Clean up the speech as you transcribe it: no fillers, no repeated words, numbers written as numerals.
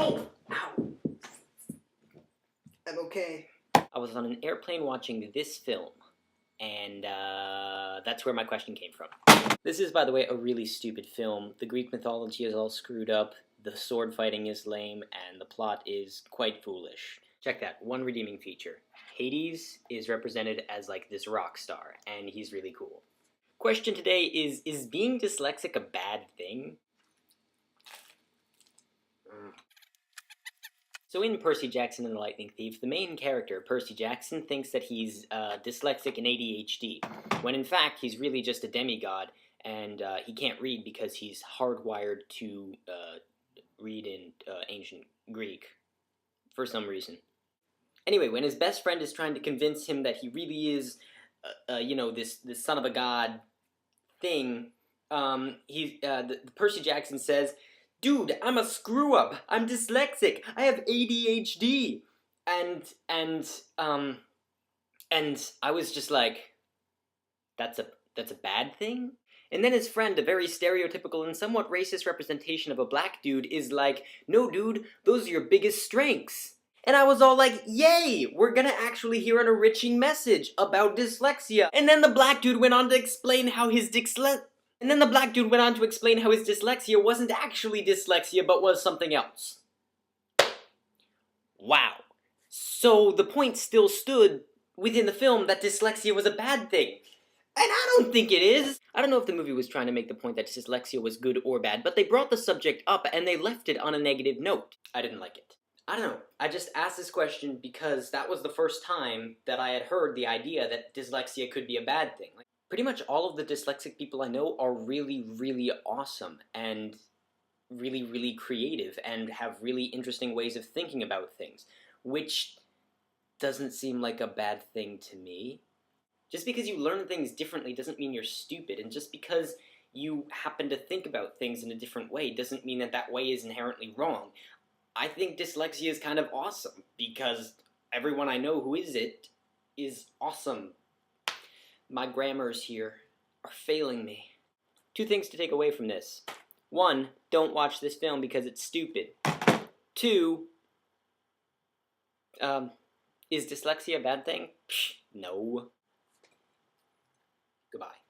Oh! Ow! I'm okay. I was on an airplane watching this film, and that's where my question came from. This is, by the way, a really stupid film. The Greek mythology is all screwed up, the sword fighting is lame, and the plot is quite foolish. Check that, one redeeming feature. Hades is represented as like this rock star, and he's really cool. Question today is being dyslexic a bad thing? So in Percy Jackson and the Lightning Thief, the main character, Percy Jackson, thinks that he's dyslexic and ADHD, when in fact he's really just a demigod, and he can't read because he's hardwired to read in ancient Greek, for some reason. Anyway, when his best friend is trying to convince him that he really is, you know, this son of a god thing, Percy Jackson says, "Dude, I'm a screw-up. I'm dyslexic. I have ADHD." And I was just like, that's a bad thing? And then his friend, a very stereotypical and somewhat racist representation of a black dude, is like, "No, dude, those are your biggest strengths." And I was all like, yay, we're gonna actually hear an enriching message about dyslexia. And then the black dude went on to explain how his dyslexia wasn't actually dyslexia, but was something else. Wow. So the point still stood within the film that dyslexia was a bad thing. And I don't think it is. I don't know if the movie was trying to make the point that dyslexia was good or bad, but they brought the subject up and they left it on a negative note. I didn't like it. I don't know. I just asked this question because that was the first time that I had heard the idea that dyslexia could be a bad thing. Like, pretty much all of the dyslexic people I know are really, really awesome and really, really creative and have really interesting ways of thinking about things, which doesn't seem like a bad thing to me. Just because you learn things differently doesn't mean you're stupid, and just because you happen to think about things in a different way doesn't mean that that way is inherently wrong. I think dyslexia is kind of awesome, because everyone I know who is it is awesome. My grammars here are failing me. Two things to take away from this. One, don't watch this film because it's stupid. Two, is dyslexia a bad thing? Psh, no. Goodbye.